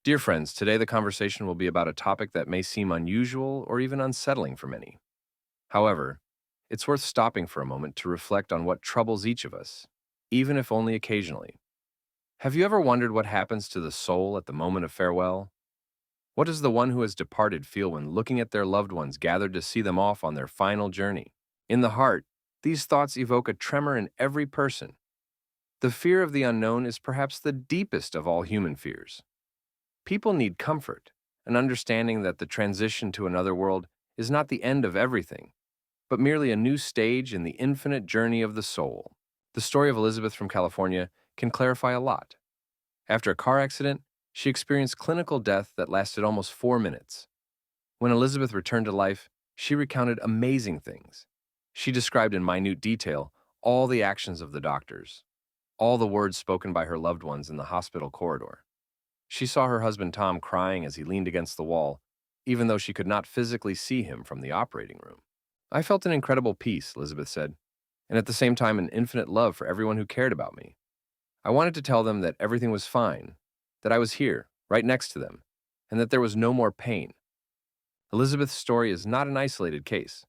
Dear friends, today the conversation will be about a topic that may seem unusual or even unsettling for many. However, it's worth stopping for a moment to reflect on what troubles each of us, even if only occasionally. Have you ever wondered what happens to the soul at the moment of farewell? What does the one who has departed feel when looking at their loved ones gathered to see them off on their final journey? In the heart, these thoughts evoke a tremor in every person. The fear of the unknown is perhaps the deepest of all human fears. People need comfort, an understanding that the transition to another world is not the end of everything, but merely a new stage in the infinite journey of the soul. The story of Elizabeth from California can clarify a lot. After a car accident, she experienced clinical death that lasted almost 4 minutes. When Elizabeth returned to life, she recounted amazing things. She described in minute detail all the actions of the doctors, all the words spoken by her loved ones in the hospital corridor. She saw her husband Tom crying as he leaned against the wall, even though she could not physically see him from the operating room. I felt an incredible peace, Elizabeth said, and at the same time an infinite love for everyone who cared about me. I wanted to tell them that everything was fine, that I was here, right next to them, and that there was no more pain. Elizabeth's story is not an isolated case.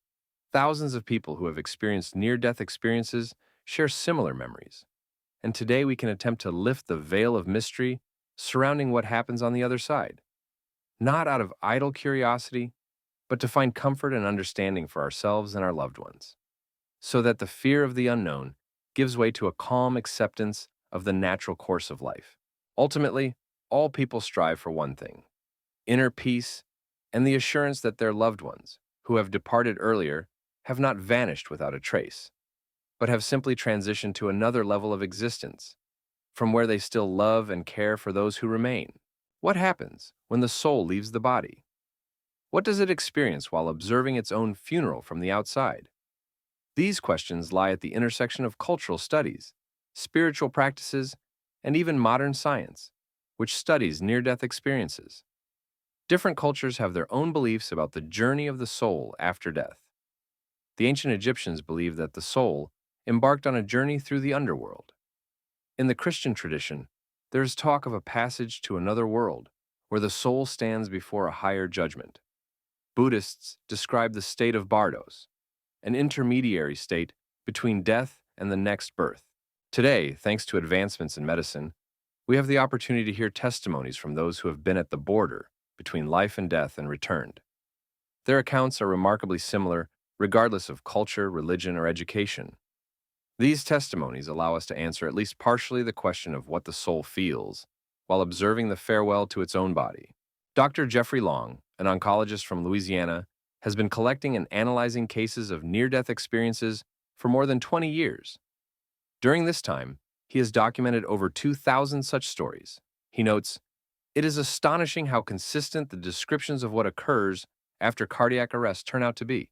Thousands of people who have experienced near-death experiences share similar memories, and today we can attempt to lift the veil of mystery surrounding what happens on the other side, not out of idle curiosity, but to find comfort and understanding for ourselves and our loved ones, so that the fear of the unknown gives way to a calm acceptance of the natural course of life. Ultimately, all people strive for one thing: inner peace and the assurance that their loved ones, who have departed earlier, have not vanished without a trace, but have simply transitioned to another level of existence, from where they still love and care for those who remain. What happens when the soul leaves the body? What does it experience while observing its own funeral from the outside? These questions lie at the intersection of cultural studies, spiritual practices, and even modern science, which studies near-death experiences. Different cultures have their own beliefs about the journey of the soul after death. The ancient Egyptians believed that the soul embarked on a journey through the underworld. In the Christian tradition, there is talk of a passage to another world, where the soul stands before a higher judgment. Buddhists describe the state of bardos, an intermediary state between death and the next birth. Today, thanks to advancements in medicine, we have the opportunity to hear testimonies from those who have been at the border between life and death and returned. Their accounts are remarkably similar, regardless of culture, religion, or education. These testimonies allow us to answer at least partially the question of what the soul feels while observing the farewell to its own body. Dr. Jeffrey Long, an oncologist from Louisiana, has been collecting and analyzing cases of near-death experiences for more than 20 years. During this time, he has documented over 2,000 such stories. He notes, "It is astonishing how consistent the descriptions of what occurs after cardiac arrest turn out to be.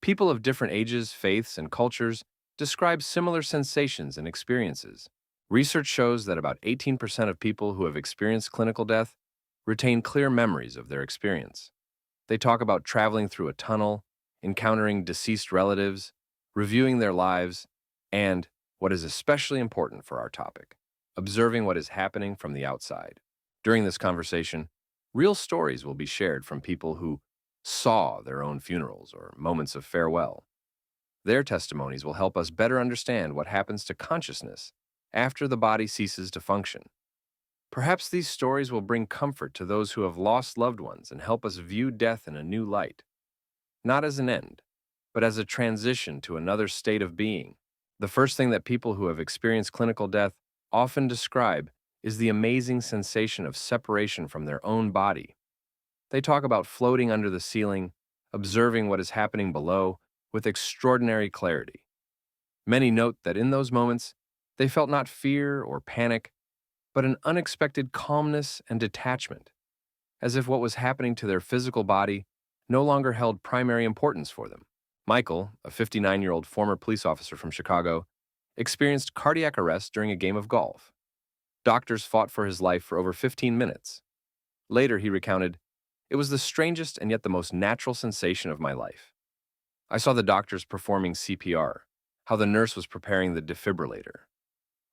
People of different ages, faiths, and cultures describe similar sensations and experiences. Research shows that about 18% of people who have experienced clinical death retain clear memories of their experience. They talk about traveling through a tunnel, encountering deceased relatives, reviewing their lives, and, what is especially important for our topic, observing what is happening from the outside." During this conversation, real stories will be shared from people who saw their own funerals or moments of farewell. Their testimonies will help us better understand what happens to consciousness after the body ceases to function. Perhaps these stories will bring comfort to those who have lost loved ones and help us view death in a new light, not as an end, but as a transition to another state of being. The first thing that people who have experienced clinical death often describe is the amazing sensation of separation from their own body. They talk about floating under the ceiling, observing what is happening below with extraordinary clarity. Many note that in those moments, they felt not fear or panic, but an unexpected calmness and detachment, as if what was happening to their physical body no longer held primary importance for them. Michael, a 59-year-old former police officer from Chicago, experienced cardiac arrest during a game of golf. Doctors fought for his life for over 15 minutes. Later, he recounted, "It was the strangest and yet the most natural sensation of my life. I saw the doctors performing CPR, how the nurse was preparing the defibrillator.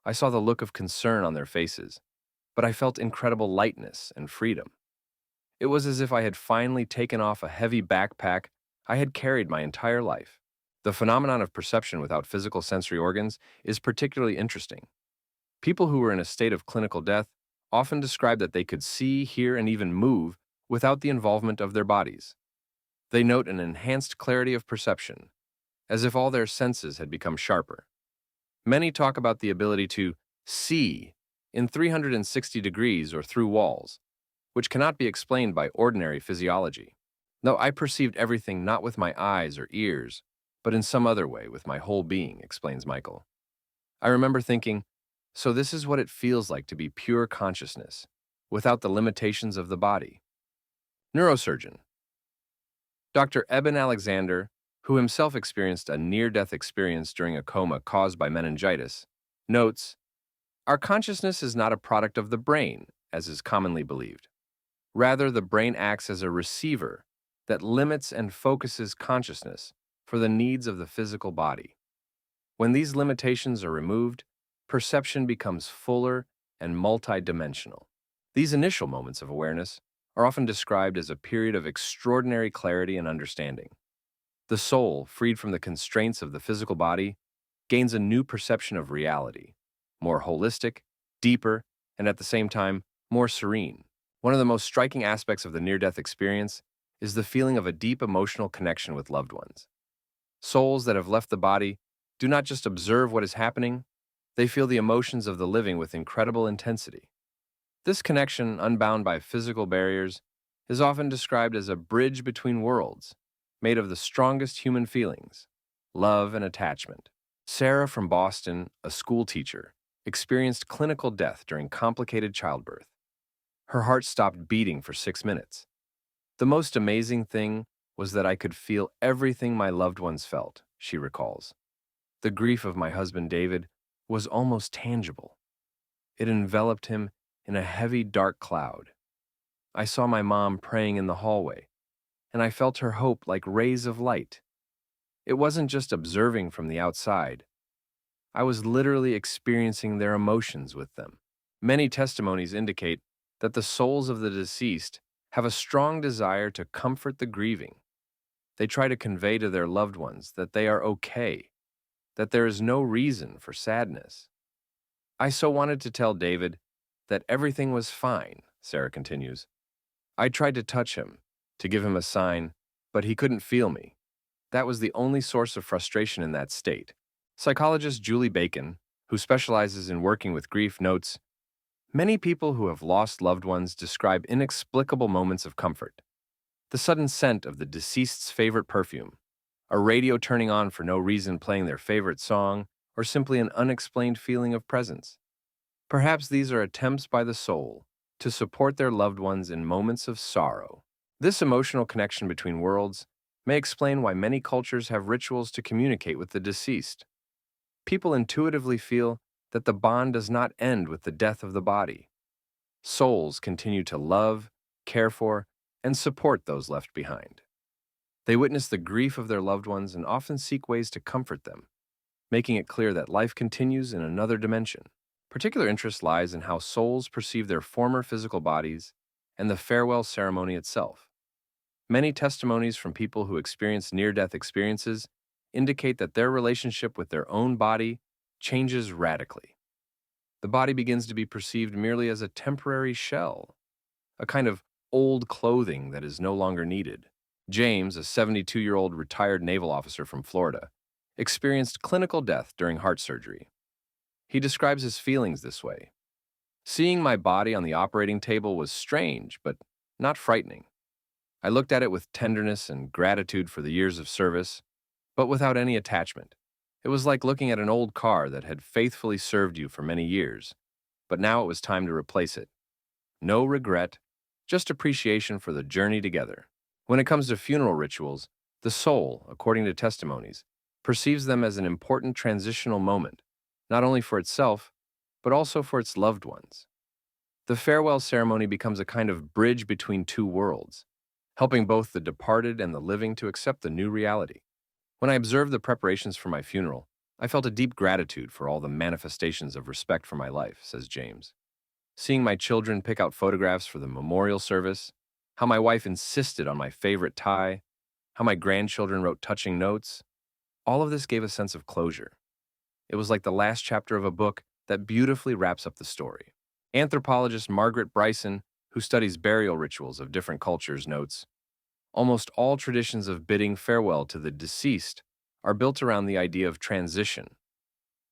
I saw the look of concern on their faces, but I felt incredible lightness and freedom. It was as if I had finally taken off a heavy backpack I had carried my entire life. The phenomenon of perception without physical sensory organs is particularly interesting. People who were in a state of clinical death often describe that they could see, hear, and even move without the involvement of their bodies. They note an enhanced clarity of perception, as if all their senses had become sharper. Many talk about the ability to see in 360 degrees or through walls, which cannot be explained by ordinary physiology. No, I perceived everything not with my eyes or ears, but in some other way with my whole being, explains Michael. I remember thinking, so this is what it feels like to be pure consciousness, without the limitations of the body. Neurosurgeon Dr. Eben Alexander, who himself experienced a near-death experience during a coma caused by meningitis, notes, our consciousness is not a product of the brain, as is commonly believed. Rather, the brain acts as a receiver that limits and focuses consciousness for the needs of the physical body. When these limitations are removed, perception becomes fuller and multidimensional. These initial moments of awareness are often described as a period of extraordinary clarity and understanding. The soul, freed from the constraints of the physical body, gains a new perception of reality, more holistic, deeper, and at the same time, more serene. One of the most striking aspects of the near-death experience is the feeling of a deep emotional connection with loved ones. Souls that have left the body do not just observe what is happening, they feel the emotions of the living with incredible intensity. This connection, unbound by physical barriers, is often described as a bridge between worlds, made of the strongest human feelings, love and attachment. Sarah from Boston, a school teacher, experienced clinical death during complicated childbirth. Her heart stopped beating for 6 minutes. The most amazing thing was that I could feel everything my loved ones felt, she recalls. The grief of my husband David was almost tangible. It enveloped him in a heavy, dark cloud. I saw my mom praying in the hallway, and I felt her hope like rays of light. It wasn't just observing from the outside. I was literally experiencing their emotions with them. Many testimonies indicate that the souls of the deceased have a strong desire to comfort the grieving. They try to convey to their loved ones that they are okay, that there is no reason for sadness. I so wanted to tell David that everything was fine, Sarah continues. I tried to touch him, to give him a sign, but he couldn't feel me. That was the only source of frustration in that state. Psychologist Julie Bacon, who specializes in working with grief, notes, many people who have lost loved ones describe inexplicable moments of comfort. The sudden scent of the deceased's favorite perfume, a radio turning on for no reason playing their favorite song, or simply an unexplained feeling of presence. Perhaps these are attempts by the soul to support their loved ones in moments of sorrow. This emotional connection between worlds may explain why many cultures have rituals to communicate with the deceased. People intuitively feel that the bond does not end with the death of the body. Souls continue to love, care for, and support those left behind. They witness the grief of their loved ones and often seek ways to comfort them, making it clear that life continues in another dimension. Particular interest lies in how souls perceive their former physical bodies and the farewell ceremony itself. Many testimonies from people who experience near-death experiences indicate that their relationship with their own body changes radically. The body begins to be perceived merely as a temporary shell, a kind of old clothing that is no longer needed. James, a 72-year-old retired naval officer from Florida, experienced clinical death during heart surgery. He describes his feelings this way. Seeing my body on the operating table was strange, but not frightening. I looked at it with tenderness and gratitude for the years of service, but without any attachment. It was like looking at an old car that had faithfully served you for many years, but now it was time to replace it. No regret, just appreciation for the journey together. When it comes to funeral rituals, the soul, according to testimonies, perceives them as an important transitional moment, not only for itself, but also for its loved ones. The farewell ceremony becomes a kind of bridge between two worlds, helping both the departed and the living to accept the new reality. When I observed the preparations for my funeral, I felt a deep gratitude for all the manifestations of respect for my life, says James. Seeing my children pick out photographs for the memorial service, how my wife insisted on my favorite tie, how my grandchildren wrote touching notes, all of this gave a sense of closure. It was like the last chapter of a book that beautifully wraps up the story. Anthropologist Margaret Bryson, who studies burial rituals of different cultures, notes, almost all traditions of bidding farewell to the deceased are built around the idea of transition.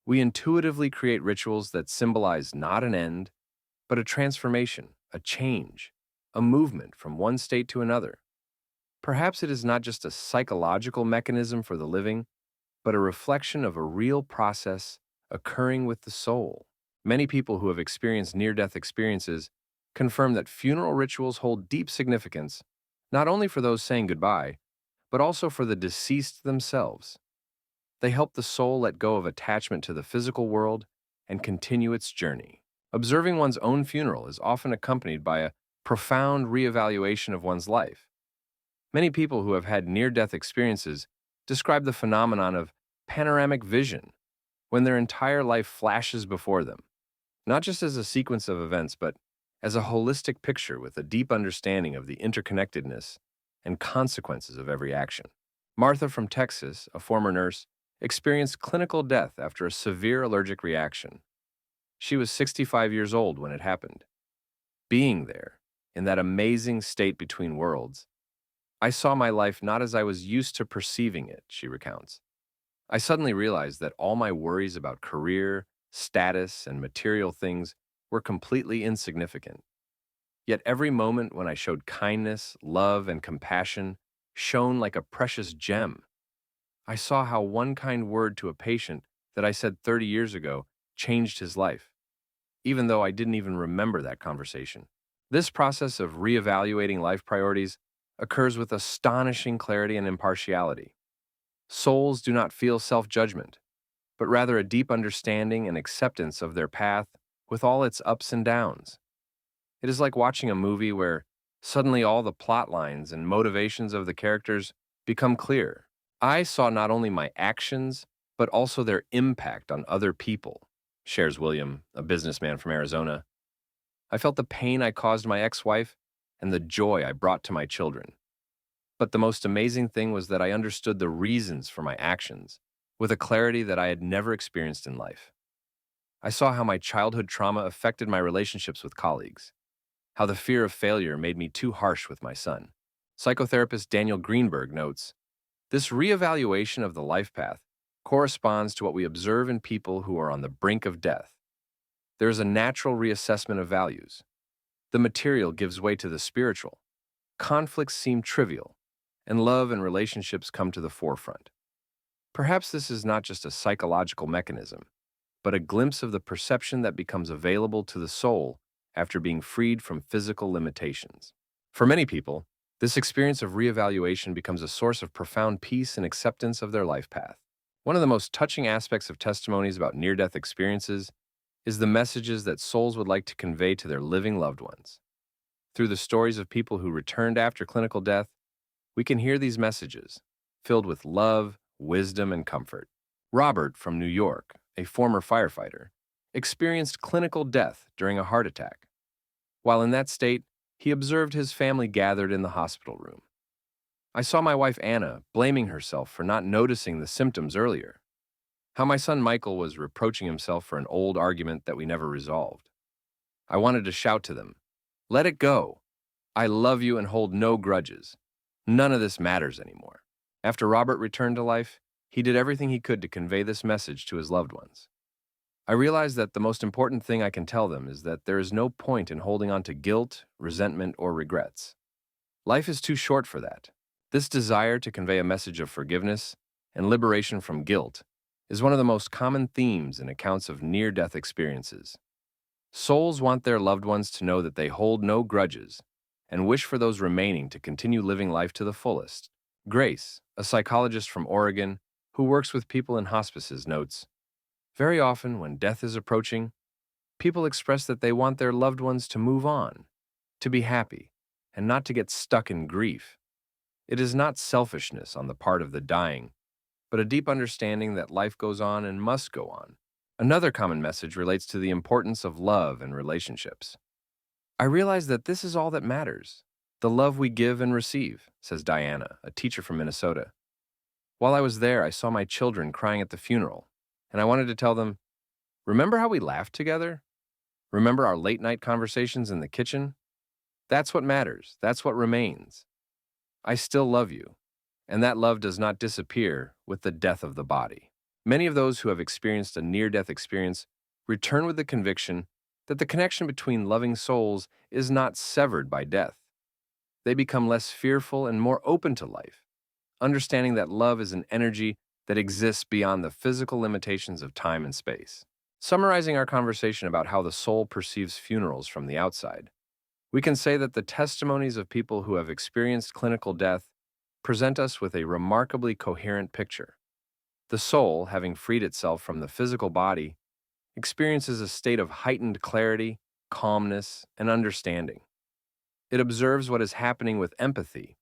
We intuitively create rituals that symbolize not an end, but a transformation, a change, a movement from one state to another. Perhaps it is not just a psychological mechanism for the living, but a reflection of a real process occurring with the soul. Many people who have experienced near-death experiences confirm that funeral rituals hold deep significance, not only for those saying goodbye, but also for the deceased themselves. They help the soul let go of attachment to the physical world and continue its journey. Observing one's own funeral is often accompanied by a profound reevaluation of one's life. Many people who have had near-death experiences describe the phenomenon of panoramic vision, when their entire life flashes before them, not just as a sequence of events, but as a holistic picture with a deep understanding of the interconnectedness and consequences of every action. Martha from Texas, a former nurse, experienced clinical death after a severe allergic reaction. She was 65 years old when it happened. Being there, in that amazing state between worlds, I saw my life not as I was used to perceiving it, she recounts. I suddenly realized that all my worries about career, status, and material things were completely insignificant. Yet every moment when I showed kindness, love, and compassion shone like a precious gem. I saw how one kind word to a patient that I said 30 years ago changed his life, even though I didn't even remember that conversation. This process of reevaluating life priorities occurs with astonishing clarity and impartiality. Souls do not feel self-judgment, but rather a deep understanding and acceptance of their path with all its ups and downs. It is like watching a movie where suddenly all the plot lines and motivations of the characters become clear. I saw not only my actions, but also their impact on other people, shares William, a businessman from Arizona. I felt the pain I caused my ex-wife and the joy I brought to my children. But the most amazing thing was that I understood the reasons for my actions with a clarity that I had never experienced in life. I saw how my childhood trauma affected my relationships with colleagues, how the fear of failure made me too harsh with my son. Psychotherapist Daniel Greenberg notes, this reevaluation of the life path corresponds to what we observe in people who are on the brink of death. There is a natural reassessment of values. The material gives way to the spiritual. Conflicts seem trivial, and love and relationships come to the forefront. Perhaps this is not just a psychological mechanism, but a glimpse of the perception that becomes available to the soul after being freed from physical limitations. For many people, this experience of reevaluation becomes a source of profound peace and acceptance of their life path. One of the most touching aspects of testimonies about near-death experiences is the messages that souls would like to convey to their living loved ones. Through the stories of people who returned after clinical death, we can hear these messages, filled with love, wisdom, and comfort. Robert from New York, a former firefighter, experienced clinical death during a heart attack. While in that state, he observed his family gathered in the hospital room. I saw my wife Anna blaming herself for not noticing the symptoms earlier, how my son Michael was reproaching himself for an old argument that we never resolved. I wanted to shout to them, "Let it go. I love you and hold no grudges. None of this matters anymore." After Robert returned to life, he did everything he could to convey this message to his loved ones. I realized that the most important thing I can tell them is that there is no point in holding on to guilt, resentment, or regrets. Life is too short for that. This desire to convey a message of forgiveness and liberation from guilt is one of the most common themes in accounts of near-death experiences. Souls want their loved ones to know that they hold no grudges and wish for those remaining to continue living life to the fullest. Grace, a psychologist from Oregon who works with people in hospices, notes, very often when death is approaching, people express that they want their loved ones to move on, to be happy, and not to get stuck in grief. It is not selfishness on the part of the dying, but a deep understanding that life goes on and must go on. Another common message relates to the importance of love and relationships. I realize that this is all that matters. The love we give and receive, says Diana, a teacher from Minnesota. While I was there, I saw my children crying at the funeral, and I wanted to tell them, remember how we laughed together? Remember our late night conversations in the kitchen? That's what matters. That's what remains. I still love you, and that love does not disappear with the death of the body. Many of those who have experienced a near death experience return with the conviction that the connection between loving souls is not severed by death. They become less fearful and more open to life, understanding that love is an energy that exists beyond the physical limitations of time and space. Summarizing our conversation about how the soul perceives funerals from the outside, we can say that the testimonies of people who have experienced clinical death present us with a remarkably coherent picture. The soul, having freed itself from the physical body, experiences a state of heightened clarity, calmness, and understanding. It observes what is happening with empathy,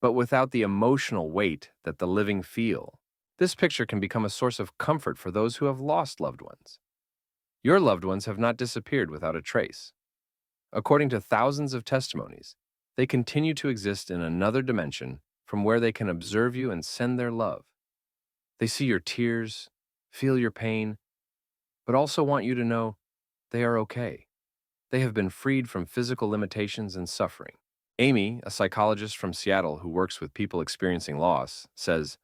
but without the emotional weight that the living feel. This picture can become a source of comfort for those who have lost loved ones. Your loved ones have not disappeared without a trace. According to thousands of testimonies, they continue to exist in another dimension from where they can observe you and send their love. They see your tears, feel your pain, but also want you to know they are okay. They have been freed from physical limitations and suffering. Amy, a psychologist from Seattle who works with people experiencing loss, says,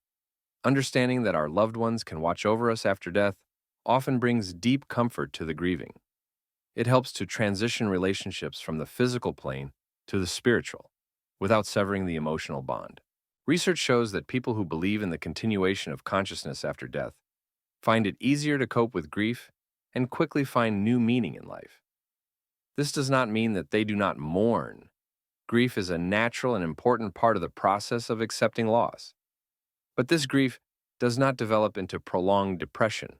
understanding that our loved ones can watch over us after death often brings deep comfort to the grieving. It helps to transition relationships from the physical plane to the spiritual without severing the emotional bond. Research shows that people who believe in the continuation of consciousness after death find it easier to cope with grief and quickly find new meaning in life. This does not mean that they do not mourn. Grief is a natural and important part of the process of accepting loss. But this grief does not develop into prolonged depression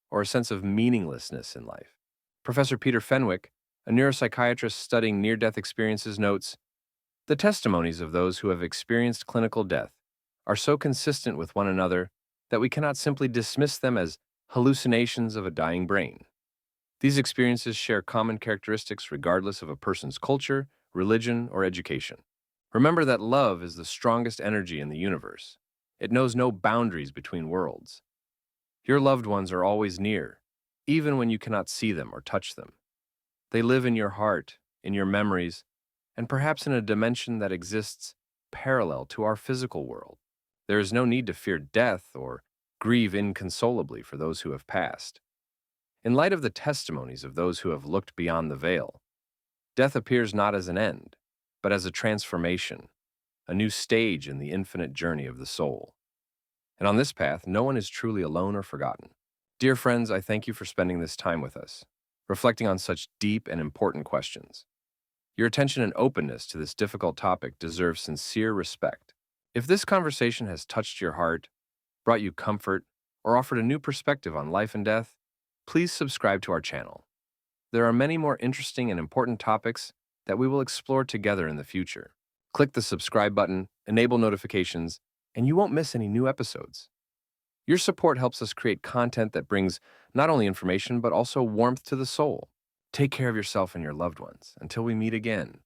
or a sense of meaninglessness in life. Professor Peter Fenwick, a neuropsychiatrist studying near-death experiences, notes, the testimonies of those who have experienced clinical death are so consistent with one another that we cannot simply dismiss them as hallucinations of a dying brain. These experiences share common characteristics regardless of a person's culture, religion, or education. Remember that love is the strongest energy in the universe. It knows no boundaries between worlds. Your loved ones are always near, even when you cannot see them or touch them. They live in your heart, in your memories, and perhaps in a dimension that exists parallel to our physical world. There is no need to fear death or grieve inconsolably for those who have passed. In light of the testimonies of those who have looked beyond the veil, death appears not as an end, but as a transformation, a new stage in the infinite journey of the soul. And on this path, no one is truly alone or forgotten. Dear friends, I thank you for spending this time with us, reflecting on such deep and important questions. Your attention and openness to this difficult topic deserve sincere respect. If this conversation has touched your heart, brought you comfort, or offered a new perspective on life and death, please subscribe to our channel. There are many more interesting and important topics that we will explore together in the future. Click the subscribe button, enable notifications, and you won't miss any new episodes. Your support helps us create content that brings not only information but also warmth to the soul. Take care of yourself and your loved ones. Until we meet again.